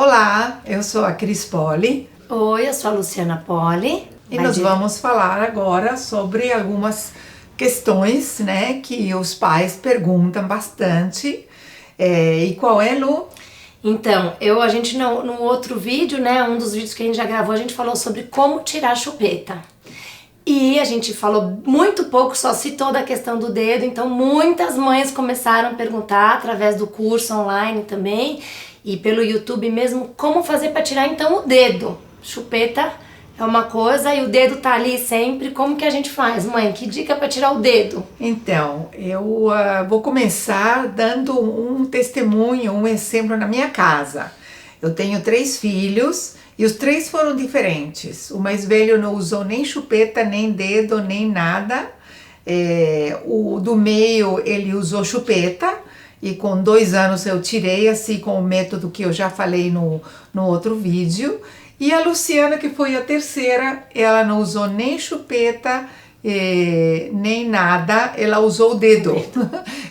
Olá, eu sou a Cris Poli. Oi, eu sou a Luciana Poli. E nós vamos falar agora sobre algumas questões, né, que os pais perguntam bastante. E qual é, Lu? Então, a gente no outro vídeo, né, um dos vídeos que a gente já gravou, a gente falou sobre como tirar a chupeta. E a gente falou muito pouco, só citou da questão do dedo, então muitas mães começaram a perguntar através do curso online também e pelo YouTube mesmo, como fazer para tirar então o dedo. Chupeta é uma coisa e o dedo tá ali sempre, como que a gente faz, mãe? Que dica para tirar o dedo? Então, eu vou começar dando um testemunho, um exemplo na minha casa. Eu tenho 3 filhos e os 3 foram diferentes. O mais velho não usou nem chupeta, nem dedo, nem nada. O do meio, ele usou chupeta. E com 2 anos eu tirei, assim, com o método que eu já falei no outro vídeo. E a Luciana, que foi a terceira, ela não usou nem chupeta, nem nada, ela usou o dedo.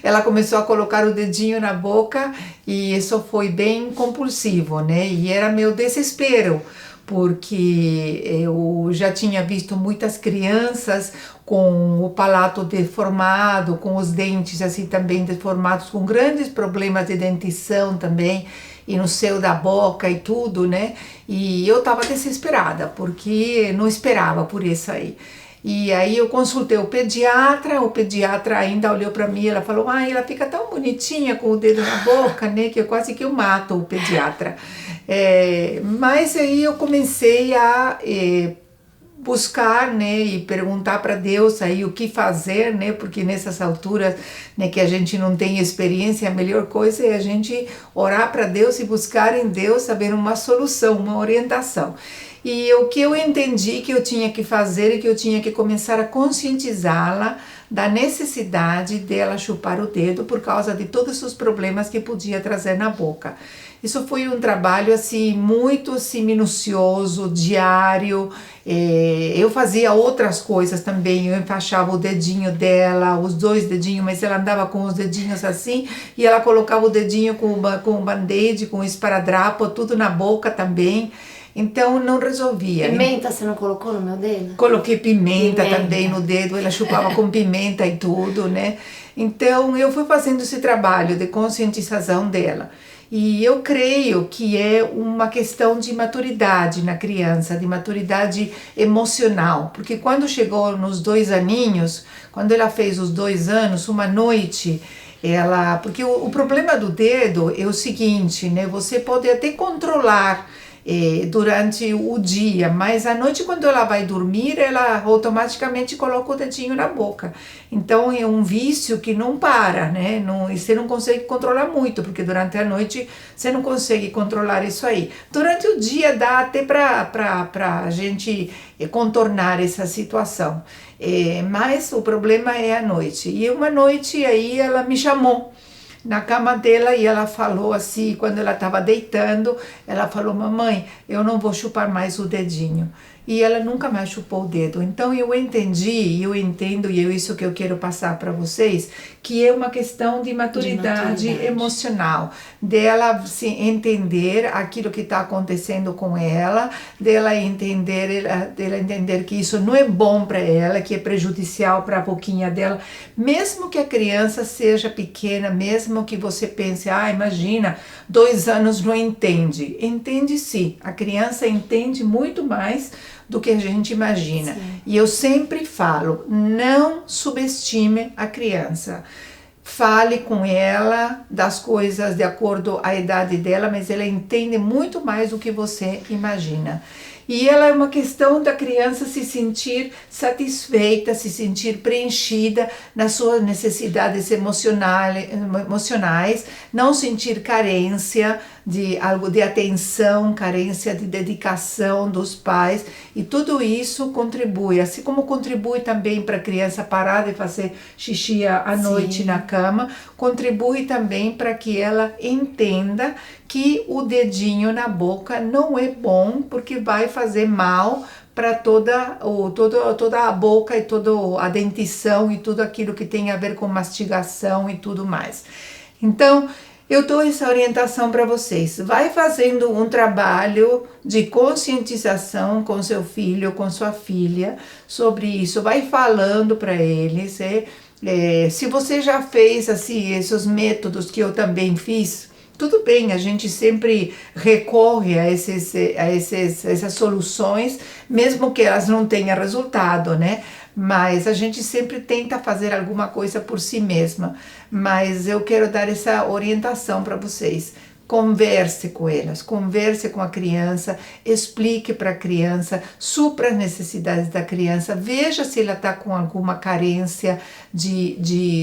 Ela começou a colocar o dedinho na boca e isso foi bem compulsivo, né? E era meu desespero, porque eu já tinha visto muitas crianças com o palato deformado, com os dentes assim também deformados, com grandes problemas de dentição também, e no céu da boca e tudo, né? E eu tava desesperada, porque não esperava por isso aí. E aí eu consultei o pediatra ainda olhou para mim, ela falou, ela fica tão bonitinha com o dedo na boca, né, que quase que eu mato o pediatra. Mas aí eu comecei a buscar, né, e perguntar para Deus aí o que fazer, né, porque nessas alturas, né, que a gente não tem experiência, a melhor coisa é a gente orar para Deus e buscar em Deus saber uma solução, uma orientação. E o que eu entendi que eu tinha que fazer é que eu tinha que começar a conscientizá-la da necessidade dela chupar o dedo por causa de todos os problemas que podia trazer na boca. Isso foi um trabalho assim muito assim, minucioso, diário. Eu fazia outras coisas também, eu enfaixava o dedinho dela, os 2 dedinhos, mas ela andava com os dedinhos assim e ela colocava o dedinho com o band-aid, com o esparadrapo, tudo na boca também. Então não resolvia. Pimenta você não colocou no meu dedo? Coloquei pimenta também no dedo, ela chupava com pimenta e tudo, né? Então eu fui fazendo esse trabalho de conscientização dela. E eu creio que é uma questão de maturidade na criança, de maturidade emocional. Porque quando chegou nos 2 aninhos, quando ela fez os 2 anos, uma noite, porque o problema do dedo é o seguinte, né? Você pode até controlar durante o dia, mas à noite quando ela vai dormir, ela automaticamente coloca o dedinho na boca. Então é um vício que não para, né? E você não consegue controlar muito, porque durante a noite você não consegue controlar isso aí. Durante o dia dá até para a gente contornar essa situação, mas o problema é a noite. E uma noite aí ela me chamou na cama dela e ela falou assim, quando ela estava deitando, ela falou, mamãe, eu não vou chupar mais o dedinho. E ela nunca mais chupou o dedo. Então eu entendi, eu entendo, e é isso que eu quero passar para vocês, que é uma questão de maturidade emocional, dela se entender aquilo que está acontecendo com ela, dela entender que isso não é bom para ela, que é prejudicial para a boquinha dela, mesmo que a criança seja pequena, mesmo que você pense, imagina, 2 anos não entende. Entende sim, a criança entende muito mais do que a gente imagina. Sim. E eu sempre falo, não subestime a criança. Fale com ela das coisas de acordo à idade dela, mas ela entende muito mais do que você imagina. E ela é uma questão da criança se sentir satisfeita, se sentir preenchida nas suas necessidades emocionais, não sentir carência de algo de atenção, carência de dedicação dos pais, e tudo isso contribui, assim como contribui também para a criança parar de fazer xixi à noite na cama, contribui também para que ela entenda que o dedinho na boca não é bom, porque vai fazer mal para toda a boca e toda a dentição e tudo aquilo que tem a ver com mastigação e tudo mais. Então, Eu dou essa orientação para vocês. Vai fazendo um trabalho de conscientização com seu filho, com sua filha, sobre isso. Vai falando para eles. Se você já fez assim, esses métodos que eu também fiz, tudo bem, a gente sempre recorre a essas soluções, mesmo que elas não tenham resultado, né? Mas a gente sempre tenta fazer alguma coisa por si mesma. Mas eu quero dar essa orientação para vocês. Converse com elas, converse com a criança, explique para a criança, supra as necessidades da criança, veja se ela está com alguma carência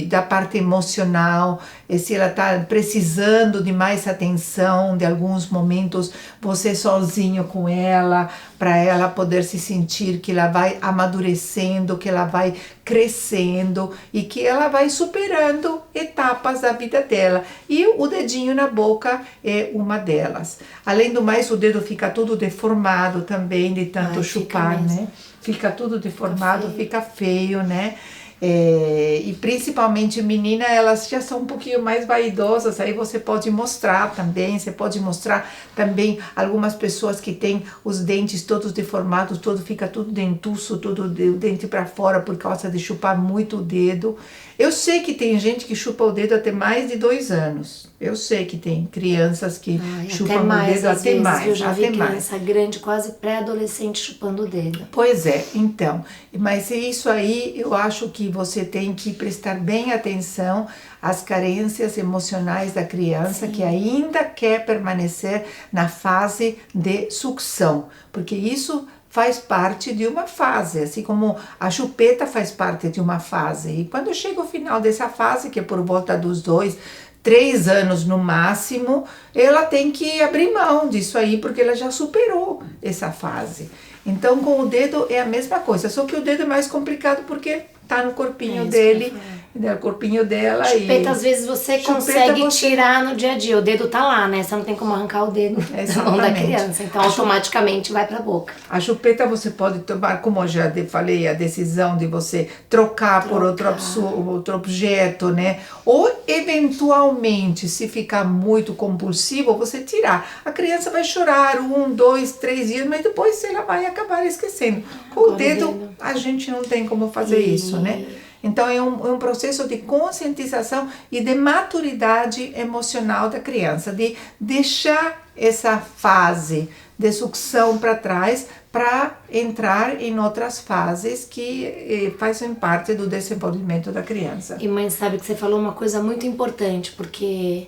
da parte emocional, se ela está precisando de mais atenção, de alguns momentos você sozinho com ela, para ela poder se sentir que ela vai amadurecendo, que ela vai crescendo e que ela vai superando etapas da vida dela. E o dedinho na boca é uma delas. Além do mais, o dedo fica todo deformado também de tanto chupar, né? Fica tudo deformado, fica feio, né? E principalmente menina, elas já são um pouquinho mais vaidosas, aí você pode mostrar também, você pode mostrar também algumas pessoas que têm os dentes todos deformados, fica tudo dentuço, tudo o dente para fora por causa de chupar muito o dedo. Eu sei que tem gente que chupa o dedo até mais de 2 anos. Eu sei que tem crianças que chupam o dedo até mais. Eu já vi criança grande, quase pré-adolescente, chupando o dedo. Pois é, então. Mas isso aí eu acho que você tem que prestar bem atenção às carências emocionais da criança que ainda quer permanecer na fase de sucção. Porque isso faz parte de uma fase, assim como a chupeta faz parte de uma fase. E quando chega o final dessa fase, que é por volta dos 2, 3 anos no máximo, ela tem que abrir mão disso aí, porque ela já superou essa fase. Então, com o dedo é a mesma coisa, só que o dedo é mais complicado porque tá no corpinho dele, no corpinho dela. Chupeta, às vezes você consegue tirar no dia a dia, o dedo tá lá, né? Você não tem como arrancar o dedo da mão da criança, então automaticamente vai pra boca. A chupeta você pode tomar, como eu já falei, a decisão de você trocar por outro objeto, né? Ou eventualmente, se ficar muito compulsivo, você tirar. A criança vai chorar 1, 2, 3 dias, mas depois ela vai acabar esquecendo. Com o dedo, a gente não tem como fazer isso, né? Então é um processo de conscientização e de maturidade emocional da criança, de deixar essa fase de sucção para trás para entrar em outras fases que fazem parte do desenvolvimento da criança. E mãe, sabe que você falou uma coisa muito importante, porque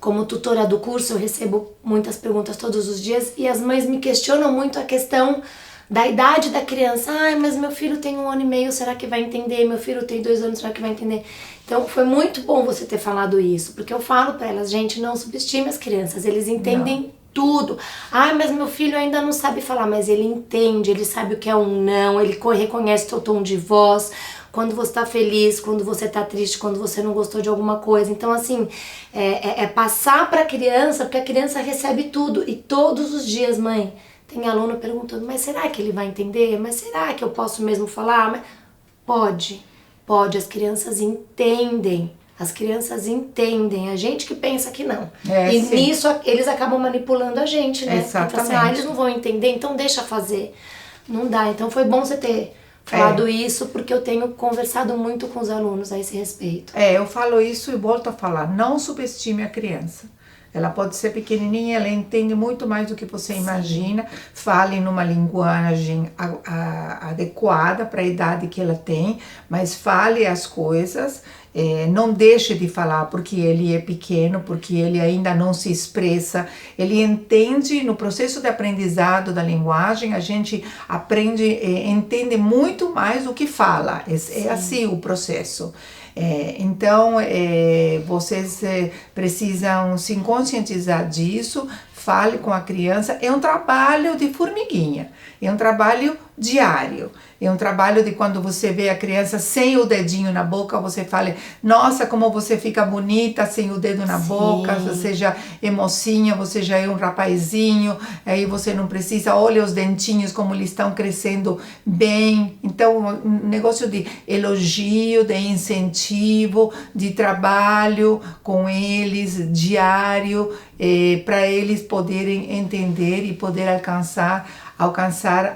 como tutora do curso eu recebo muitas perguntas todos os dias e as mães me questionam muito a questão da idade da criança. Mas meu filho tem 1 ano e meio, será que vai entender? Meu filho tem 2 anos, será que vai entender? Então foi muito bom você ter falado isso, porque eu falo para elas, gente, não subestime as crianças, eles entendem tudo. Mas meu filho ainda não sabe falar, mas ele entende, ele sabe o que é um não, ele reconhece seu tom de voz, quando você tá feliz, quando você tá triste, quando você não gostou de alguma coisa. Então, assim, passar pra criança, porque a criança recebe tudo, e todos os dias, mãe, tem aluno perguntando, mas será que ele vai entender? Mas será que eu posso mesmo falar? Mas pode, as crianças entendem. As crianças entendem, a gente que pensa que não. E sim, nisso eles acabam manipulando a gente, né? Exatamente. Então, assim, eles não vão entender, então deixa fazer. Não dá, então foi bom você ter falado isso, porque eu tenho conversado muito com os alunos a esse respeito. Eu falo isso e volto a falar, não subestime a criança. Ela pode ser pequenininha, ela entende muito mais do que você imagina. Fale numa linguagem adequada para a idade que ela tem, mas fale as coisas. Não deixe de falar porque ele é pequeno, porque ele ainda não se expressa. Ele entende, no processo de aprendizado da linguagem, a gente aprende, entende muito mais do que fala. É assim o processo. Então, vocês precisam se conscientizar disso, fale com a criança, é um trabalho de formiguinha, é um trabalho diário. É um trabalho de quando você vê a criança sem o dedinho na boca, você fala, nossa, como você fica bonita sem o dedo na boca, você já é mocinha, você já é um rapazinho, aí você não precisa, olha os dentinhos como eles estão crescendo bem. Então, um negócio de elogio, de incentivo, de trabalho com eles, diário, para eles poderem entender e poder alcançar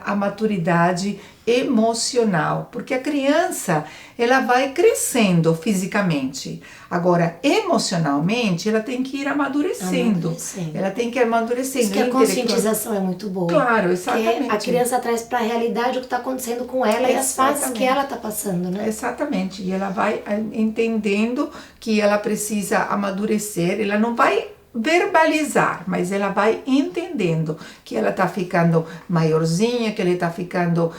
a maturidade emocional, porque a criança ela vai crescendo fisicamente, agora emocionalmente ela tem que ir amadurecendo. Ela tem que ir amadurecendo. Isso que a conscientização é muito boa. Claro, exatamente. Porque a criança traz para a realidade o que está acontecendo com ela e as fases que ela está passando, né? Exatamente, e ela vai entendendo que ela precisa amadurecer, ela não vai verbalizar, mas ela vai entendendo que ela está ficando maiorzinha, que ele está ficando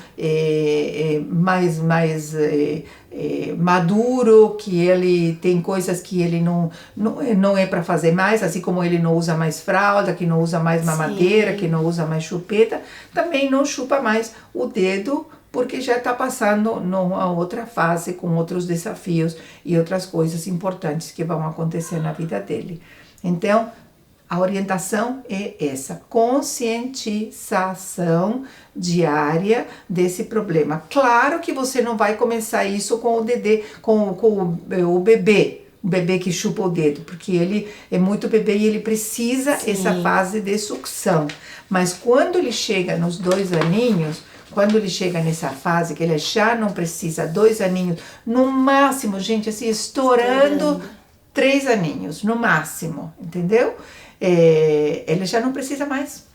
mais maduro, que ele tem coisas que ele não é para fazer mais, assim como ele não usa mais fralda, que não usa mais mamadeira, que não usa mais chupeta, também não chupa mais o dedo, porque já está passando numa outra fase, com outros desafios e outras coisas importantes que vão acontecer na vida dele. Então, a orientação é essa, conscientização diária desse problema. Claro que você não vai começar isso com o o bebê que chupa o dedo, porque ele é muito bebê e ele precisa essa fase de sucção. Mas quando ele chega nos 2 aninhos, quando ele chega nessa fase que ele já não precisa, 2 aninhos, no máximo, gente, assim, estourando 3 aninhos, no máximo, entendeu? Ele já não precisa mais.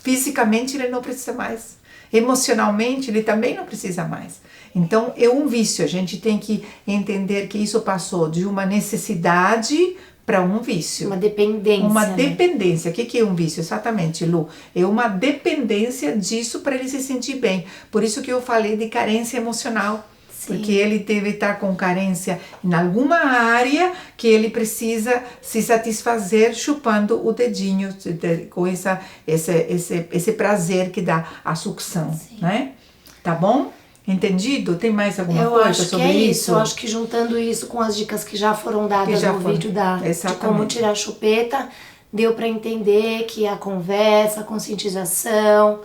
Fisicamente ele não precisa mais. Emocionalmente ele também não precisa mais. Então é um vício. A gente tem que entender que isso passou de uma necessidade para um vício. Uma dependência. Uma dependência. O que é um vício? Exatamente, Lu. É uma dependência disso para ele se sentir bem. Por isso que eu falei de carência emocional. Porque ele deve estar com carência em alguma área que ele precisa se satisfazer chupando o dedinho, com esse prazer que dá a sucção, né? Tá bom? Entendido? Tem mais alguma coisa sobre isso? Eu acho que juntando isso com as dicas que já foram dadas no vídeo de como tirar a chupeta, deu para entender que a conversa, a conscientização,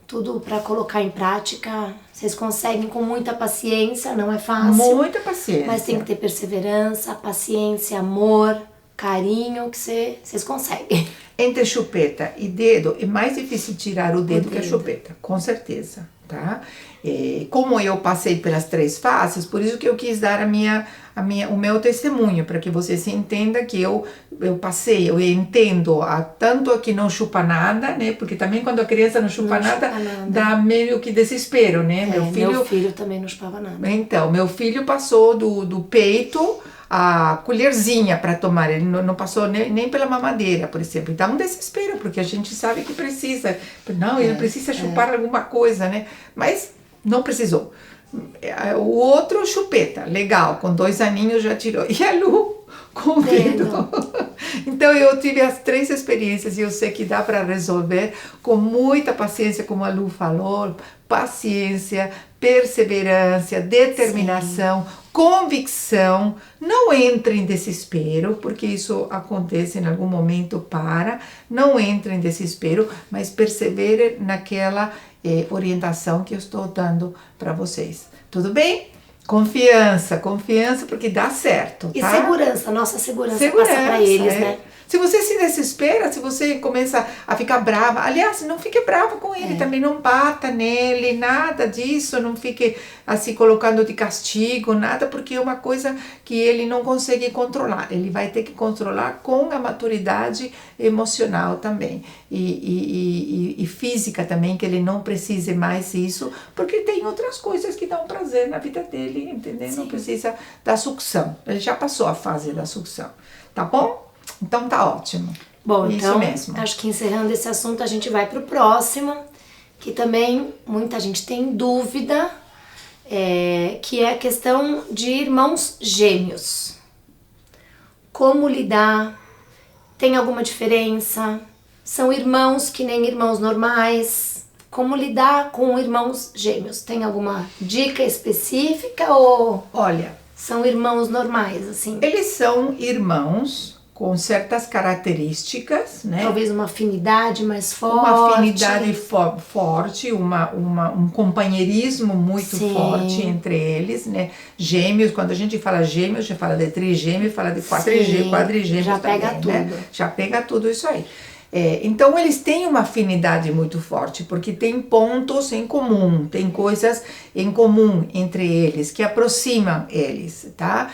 tudo para colocar em prática, vocês conseguem com muita paciência, não é fácil. Muita paciência. Mas tem que ter perseverança, paciência, amor, carinho, que vocês conseguem. Entre chupeta e dedo, é mais difícil tirar o dedo que a chupeta, com certeza, tá? Como eu passei pelas 3 fases, por isso que eu quis dar o meu testemunho, para que você se entenda que eu entendo tanto que não chupa nada, né? Porque também quando a criança não chupa nada, dá meio que desespero, né? Meu filho também não chupava nada. Então, meu filho passou do peito a colherzinha para tomar, ele não passou nem pela mamadeira, por exemplo. Então, um desespero, porque a gente sabe que precisa. Não, ele precisa chupar alguma coisa, né? Mas não precisou. O outro chupeta, legal, com 2 aninhos já tirou. E a Lu com o dedo. Então eu tive as 3 experiências e eu sei que dá para resolver com muita paciência, como a Lu falou, paciência, perseverança, determinação, convicção. Não entre em desespero, porque isso acontece em algum momento, não entre em desespero, mas persevere naquela orientação que eu estou dando para vocês. Tudo bem? Confiança, porque dá certo, tá? E segurança, nossa segurança passa para eles, né? Se você se desespera, se você começa a ficar brava, aliás, não fique brava com ele, também não bata nele, nada disso, não fique assim colocando de castigo, nada, porque é uma coisa que ele não consegue controlar. Ele vai ter que controlar com a maturidade emocional também e física também, que ele não precise mais isso, porque tem outras coisas que dão prazer na vida dele, entendeu? Não precisa da sucção. Ele já passou a fase da sucção, tá bom? Então tá ótimo. Bom, isso então mesmo. Acho que encerrando esse assunto a gente vai pro próximo, que também muita gente tem dúvida, que é a questão de irmãos gêmeos. Como lidar? Tem alguma diferença? São irmãos que nem irmãos normais? Como lidar com irmãos gêmeos? Tem alguma dica específica ou Olha, são irmãos normais, assim? eles são irmãos com certas características, né? Talvez uma afinidade mais forte. Uma afinidade forte, um companheirismo muito Sim. forte entre eles, né? Gêmeos, quando a gente fala gêmeos, já fala de trigêmeos, fala de quadrigêmeos já também, pega tudo. né? Já pega tudo isso aí. Então eles têm uma afinidade muito forte, porque tem pontos em comum, tem coisas em comum entre eles, que aproximam eles, tá?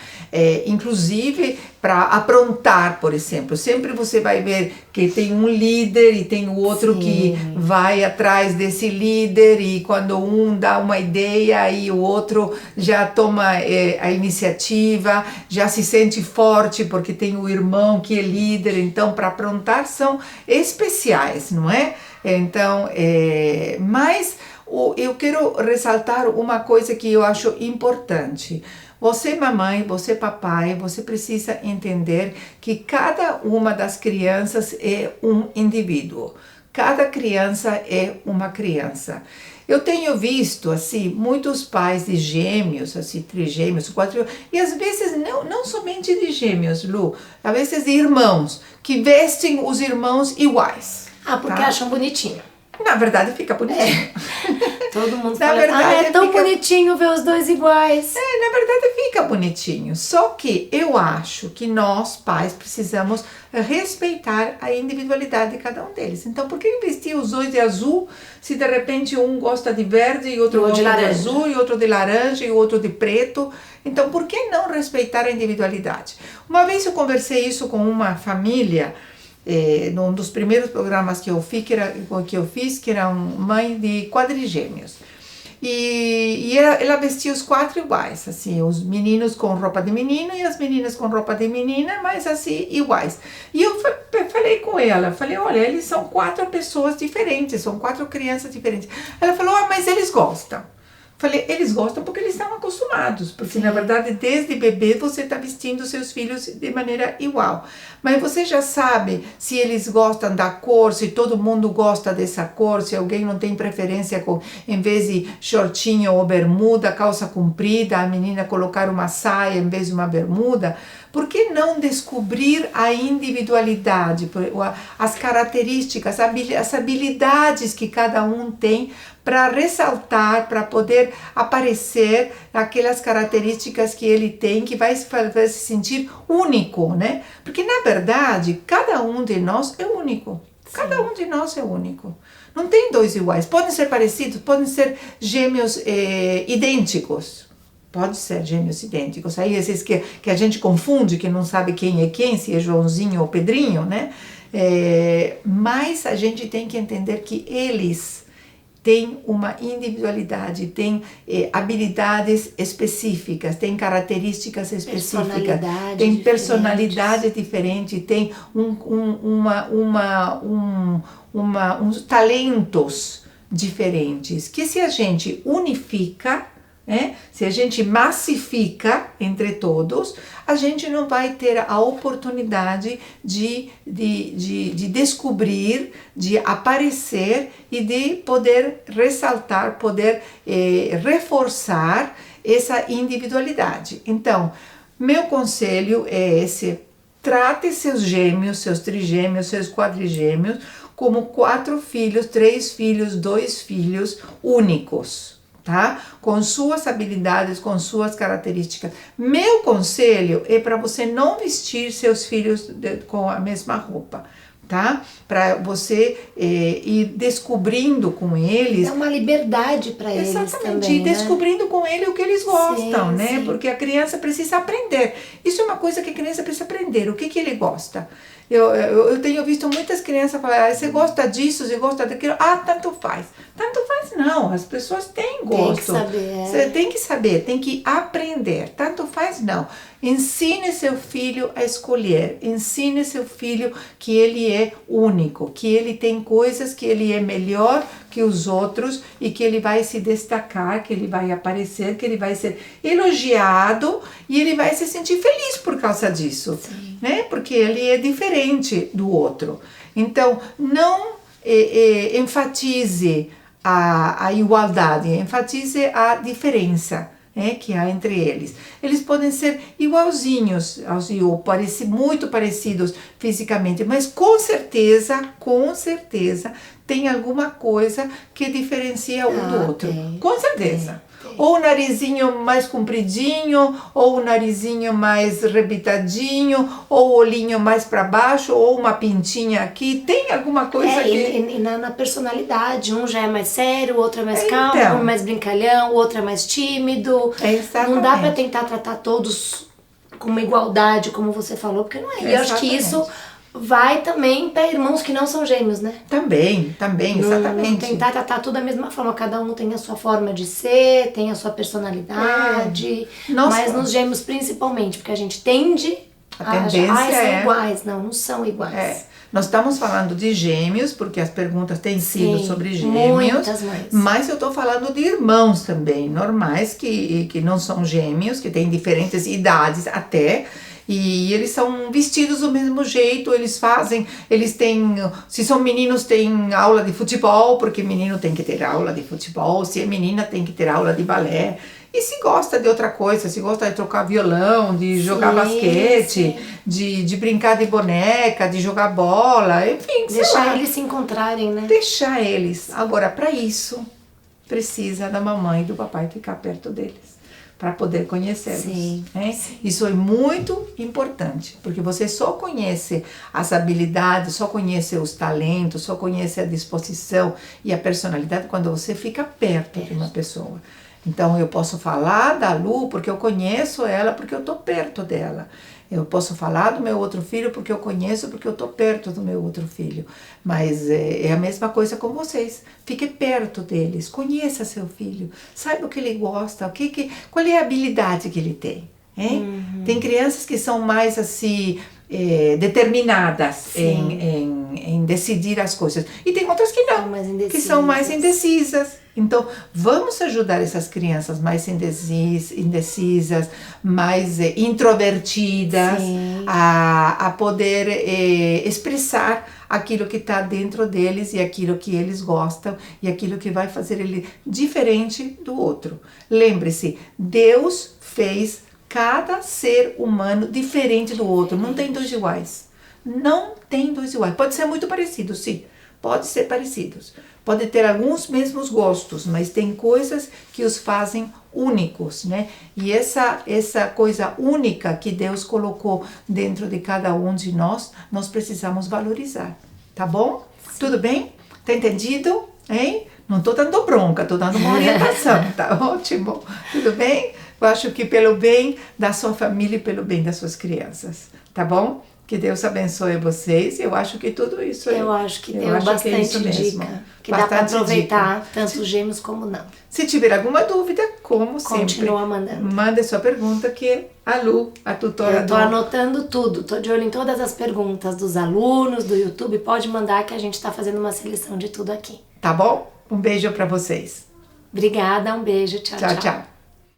Inclusive para aprontar, por exemplo, sempre você vai ver que tem um líder e tem o outro Sim. que vai atrás desse líder, e quando um dá uma ideia, aí o outro já toma a iniciativa, já se sente forte porque tem o irmão que é líder, então para aprontar são especiais, não é? Então, mas eu quero ressaltar uma coisa que eu acho importante. Você, mamãe, você, papai, você precisa entender que cada uma das crianças é um indivíduo. Cada criança é uma criança. Eu tenho visto, assim, muitos pais de gêmeos, assim, trigêmeos, e às vezes não somente de gêmeos, Lu, às vezes de irmãos, que vestem os irmãos iguais. Ah, porque tá? acham bonitinho. Na verdade, fica bonitinho. Todo mundo Na fala, verdade, é tão fica- bonitinho ver os dois iguais. Na verdade, fica bonitinho. Só que eu acho que nós, pais, precisamos respeitar a individualidade de cada um deles. Então, por que vestir os dois de azul se de repente um gosta de verde e outro Ou de gosta de laranja. azul, e outro de laranja e outro de preto? Então, por que não respeitar a individualidade? Uma vez eu conversei isso com uma família, num dos primeiros programas que eu fiz, que era mãe de quadrigêmeos. E ela vestia os 4 iguais, assim, os meninos com roupa de menino e as meninas com roupa de menina, mas assim, iguais. E eu falei com ela, falei, olha, eles são 4 pessoas diferentes, são 4 crianças diferentes. Ela falou, mas eles gostam. Falei, eles gostam porque eles estão acostumados, porque Sim. na verdade desde bebê você está vestindo seus filhos de maneira igual. Mas você já sabe se eles gostam da cor, se todo mundo gosta dessa cor, se alguém não tem preferência com, em vez de shortinho ou bermuda, calça comprida, a menina colocar uma saia em vez de uma bermuda. Por que não descobrir a individualidade, as características, as habilidades que cada um tem para ressaltar, para poder aparecer aquelas características que ele tem, que vai se sentir único, né? Porque, na verdade, cada um de nós é único. Cada um de nós é único. Não tem dois iguais. Podem ser parecidos, podem ser gêmeos idênticos. Pode ser gêmeos idênticos. Aí esses que a gente confunde, que não sabe quem é quem, se é Joãozinho ou Pedrinho, né? Mas a gente tem que entender que eles têm uma individualidade, têm habilidades específicas, têm características específicas, têm personalidade diferente, têm uns talentos diferentes, que se a gente unifica, se a gente massifica entre todos, a gente não vai ter a oportunidade de descobrir, de aparecer e de poder ressaltar, poder reforçar essa individualidade. Então, meu conselho é esse: trate seus gêmeos, seus trigêmeos, seus quadrigêmeos como 4 filhos, 3 filhos, 2 filhos únicos. Tá? Com suas habilidades, com suas características. Meu conselho é para você não vestir seus filhos com a mesma roupa, tá? Para você ir descobrindo com eles. É uma liberdade para eles também. Exatamente, ir descobrindo com ele o que eles gostam, né? Sim. Porque a criança precisa aprender. Isso é uma coisa que a criança precisa aprender. O que ele gosta? Eu tenho visto muitas crianças falar, você gosta disso, você gosta daquilo? Tanto faz. Tanto faz não, as pessoas têm gosto. Tem que saber. Você tem que saber, tem que aprender. Tanto faz não. Ensine seu filho a escolher. Ensine seu filho que ele é único, que ele tem coisas que ele é melhor que os outros e que ele vai se destacar, que ele vai aparecer, que ele vai ser elogiado e ele vai se sentir feliz por causa disso, né? Porque ele é diferente do outro. Então, não enfatize a igualdade, enfatize a diferença que há entre eles. Eles podem ser igualzinhos, ou muito parecidos fisicamente, mas com certeza, tem alguma coisa que diferencia um do outro. Com certeza. Ou o narizinho mais compridinho, ou o narizinho mais rebitadinho, ou o olhinho mais para baixo, ou uma pintinha aqui. Tem alguma coisa que... E na personalidade, um já é mais sério, o outro é mais calmo, um é mais brincalhão, o outro é mais tímido. Exatamente. Não dá para tentar tratar todos com uma igualdade, como você falou, porque não é. E eu acho que isso vai também para irmãos que não são gêmeos, né? Também, exatamente. Não tentar tratar tudo da mesma forma, cada um tem a sua forma de ser, tem a sua personalidade, mas nos gêmeos principalmente, porque a gente tende a achar, são iguais. Não são iguais. Nós estamos falando de gêmeos, porque as perguntas têm sido sobre gêmeos, muitas mais. Mas eu estou falando de irmãos também, normais, que não são gêmeos, que têm diferentes idades até, e eles são vestidos do mesmo jeito, eles têm, se são meninos tem aula de futebol, porque menino tem que ter aula de futebol, se é menina tem que ter aula de balé, e se gosta de outra coisa, se gosta de trocar violão, de jogar basquete, de brincar de boneca, de jogar bola, enfim, deixar eles se encontrarem, né? Deixar eles. Agora, para isso, precisa da mamãe e do papai ficar perto deles, para poder conhecê-los. Isso é muito importante, porque você só conhece as habilidades, só conhece os talentos, só conhece a disposição e a personalidade quando você fica perto de uma pessoa. Então, eu posso falar da Lu porque eu conheço ela, porque eu estou perto dela. Eu posso falar do meu outro filho porque eu conheço, porque eu estou perto do meu outro filho. Mas é a mesma coisa com vocês. Fique perto deles, conheça seu filho, saiba o que ele gosta, qual é a habilidade que ele tem. Tem crianças que são mais assim... determinadas em decidir as coisas. E tem outras que não, que são mais indecisas. Então, vamos ajudar essas crianças mais indecisas, mais introvertidas, a poder expressar aquilo que está dentro deles e aquilo que eles gostam e aquilo que vai fazer ele diferente do outro. Lembre-se, Deus fez cada ser humano diferente do outro. Não tem dois iguais. Não tem dois iguais. Pode ser muito parecido, sim. Pode ser parecidos. Pode ter alguns mesmos gostos, mas tem coisas que os fazem únicos, né? E essa coisa única que Deus colocou dentro de cada um de nós precisamos valorizar. Tá bom? Tudo bem? Tá entendido? Hein? Não tô dando bronca, tô dando uma orientação. Tá ótimo? Tudo bem? Eu acho que pelo bem da sua família e pelo bem das suas crianças, tá bom? Que Deus abençoe vocês. Eu acho que tudo isso eu acho que deu bastante dica. Que dá para aproveitar tanto os gêmeos como não. Se tiver alguma dúvida, como sempre, continua mandando. Manda sua pergunta que a Lu, a tutora... Eu tô anotando tudo. Tô de olho em todas as perguntas dos alunos, do YouTube. Pode mandar que a gente tá fazendo uma seleção de tudo aqui. Tá bom? Um beijo para vocês. Obrigada, um beijo. Tchau, tchau.